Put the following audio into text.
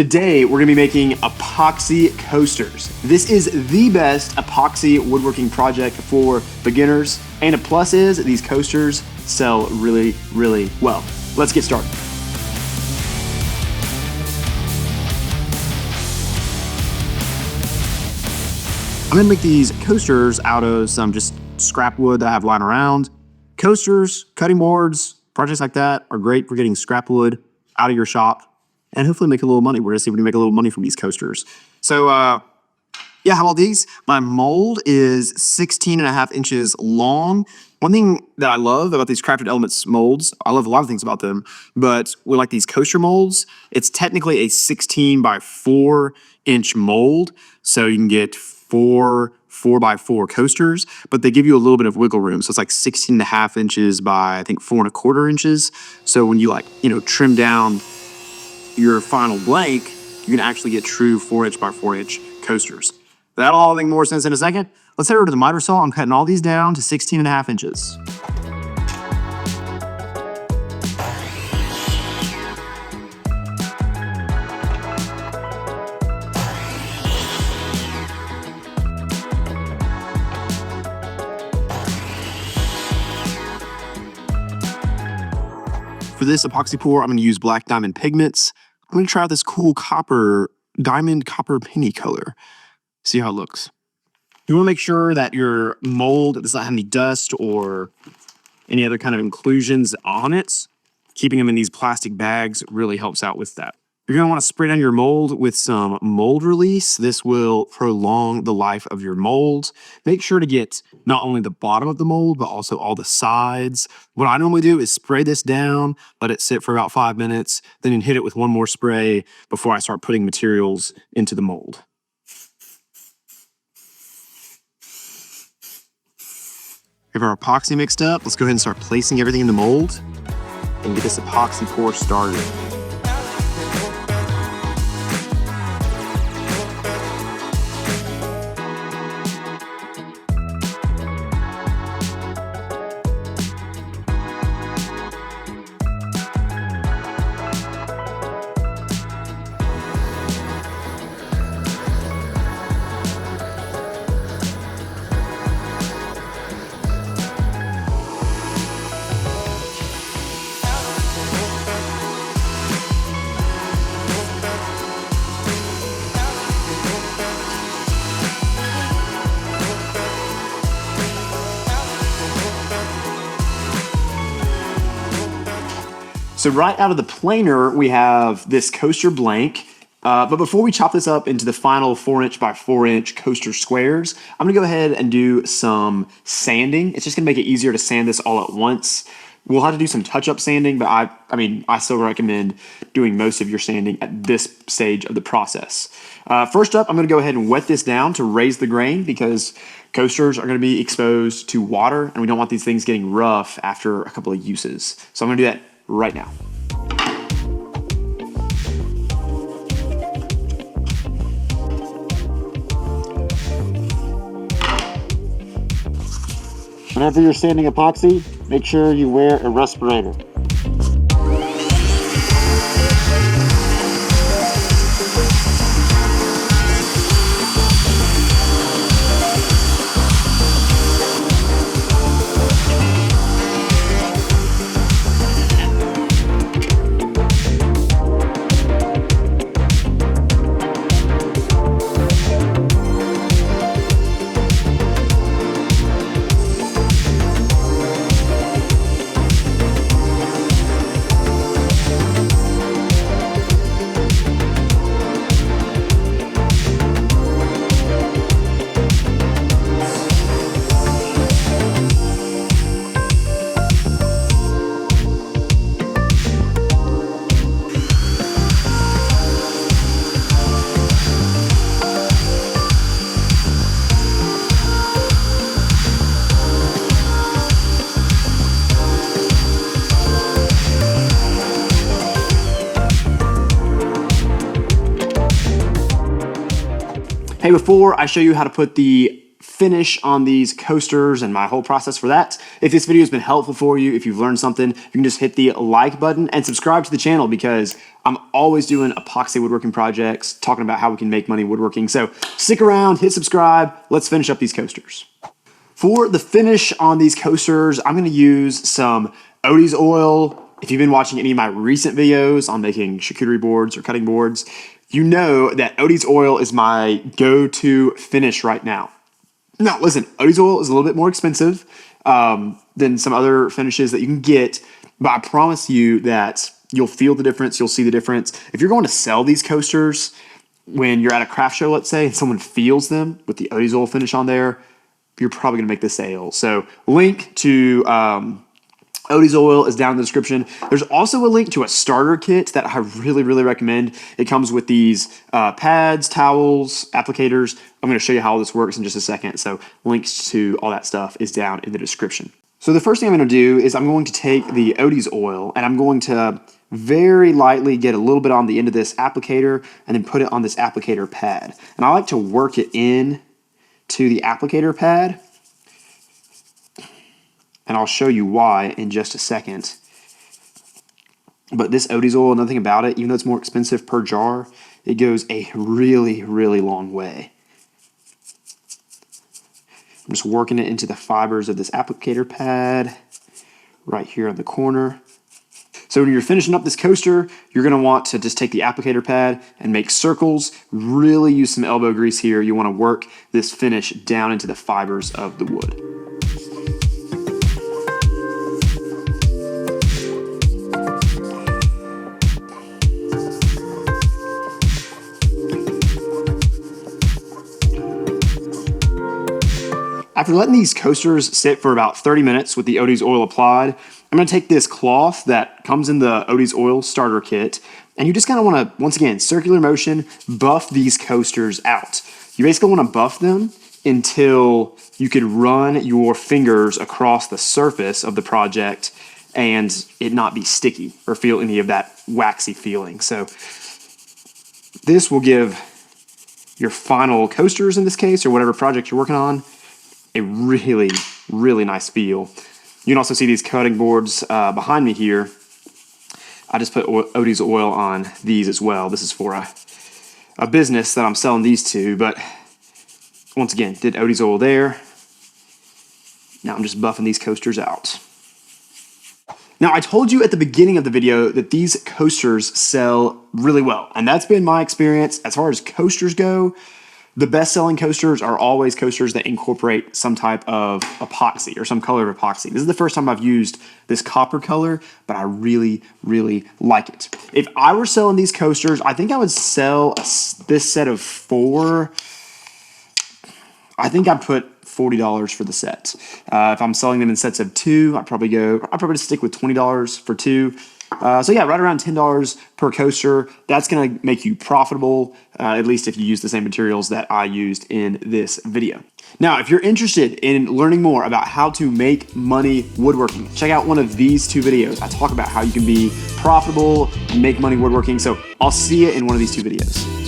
Today, we're gonna be making epoxy coasters. This is the best epoxy woodworking project for beginners. And a plus is these coasters sell really, really well. Let's get started. I'm gonna make these coasters out of some just scrap wood that I have lying around. Coasters, cutting boards, projects like that are great for getting scrap wood out of your shop and hopefully make a little money. We're gonna see if we can make a little money from these coasters. So yeah, how about these? My mold is 16.5 inches long. One thing that I love about these Crafted Elements molds, I love a lot of things about them, but with like these coaster molds, it's technically a 16 by 4 inch mold. So you can get four 4x4 coasters, but they give you a little bit of wiggle room. So it's like 16.5 inches by I think 4.25 inches. So when you trim down your final blank, you can actually get true 4 inch by 4 inch coasters. That'll all make more sense in a second. Let's head over to the miter saw. I'm cutting all these down to 16.5 inches. For this epoxy pour, I'm going to use black diamond pigments. I'm going to try out this cool diamond copper penny color. See how it looks. You want to make sure that your mold does not have any dust or any other kind of inclusions on it. Keeping them in these plastic bags really helps out with that. You're going to want to spray down your mold with some mold release. This will prolong the life of your mold. Make sure to get not only the bottom of the mold, but also all the sides. What I normally do is spray this down, let it sit for about 5 minutes, then hit it with one more spray before I start putting materials into the mold. We have our epoxy mixed up. Let's go ahead and start placing everything in the mold and get this epoxy pour started. So right out of the planer, we have this coaster blank. But before we chop this up into the final 4 inch by 4 inch coaster squares, I'm gonna go ahead and do some sanding. It's just gonna make it easier to sand this all at once. We'll have to do some touch-up sanding, but I still recommend doing most of your sanding at this stage of the process. First up, I'm gonna go ahead and wet this down to raise the grain because coasters are gonna be exposed to water and we don't want these things getting rough after a couple of uses. So I'm gonna do that right now. Whenever you're sanding epoxy, make sure you wear a respirator. Hey, before I show you how to put the finish on these coasters and my whole process for that. If this video has been helpful for you, if you've learned something, you can just hit the like button and subscribe to the channel, because I'm always doing epoxy woodworking projects, talking about how we can make money woodworking. So stick around, hit subscribe. Let's finish up these coasters. For the finish on these coasters, I'm gonna use some Odie's oil. If you've been watching any of my recent videos on making charcuterie boards or cutting boards, you know that Odie's oil is my go-to finish right now. Now, listen, Odie's oil is a little bit more expensive than some other finishes that you can get, but I promise you that you'll feel the difference, you'll see the difference. If you're going to sell these coasters when you're at a craft show, let's say, and someone feels them with the Odie's oil finish on there, you're probably gonna make the sale. So link to Odie's oil is down in the description. There's also a link to a starter kit that I really, really recommend. It comes with these pads, towels, applicators. I'm gonna show you how all this works in just a second. So links to all that stuff is down in the description. So the first thing I'm gonna do is I'm going to take the Odie's oil and I'm going to very lightly get a little bit on the end of this applicator and then put it on this applicator pad. And I like to work it in to the applicator pad. And I'll show you why in just a second. But this Odie's oil, another thing about it, even though it's more expensive per jar, it goes a really, really long way. I'm just working it into the fibers of this applicator pad right here in the corner. So when you're finishing up this coaster, you're gonna want to just take the applicator pad and make circles. Really use some elbow grease here. You wanna work this finish down into the fibers of the wood. After letting these coasters sit for about 30 minutes with the Odie's oil applied, I'm gonna take this cloth that comes in the Odie's oil starter kit, and you just kinda wanna, once again, circular motion, buff these coasters out. You basically wanna buff them until you can run your fingers across the surface of the project and it not be sticky or feel any of that waxy feeling. So this will give your final coasters in this case, or whatever project you're working on, a really, really nice feel. You can also see these cutting boards behind me here. I just put Odie's oil on these as well. This is for a business that I'm selling these to, but once again, did Odie's oil there. Now I'm just buffing these coasters out. Now, I told you at the beginning of the video that these coasters sell really well, and that's been my experience. As far as coasters go, the best-selling coasters are always coasters that incorporate some type of epoxy or some color of epoxy. This is the first time I've used this copper color, but I really, really like it. If I were selling these coasters, I think I would sell this set of 4. I think I'd put $40 for the set. If I'm selling them in sets of 2, I'd probably stick with $20 for 2. So yeah, right around $10 per coaster. That's gonna make you profitable, at least if you use the same materials that I used in this video. Now, if you're interested in learning more about how to make money woodworking, check out one of these 2 videos. I talk about how you can be profitable and make money woodworking. So I'll see you in one of these 2 videos.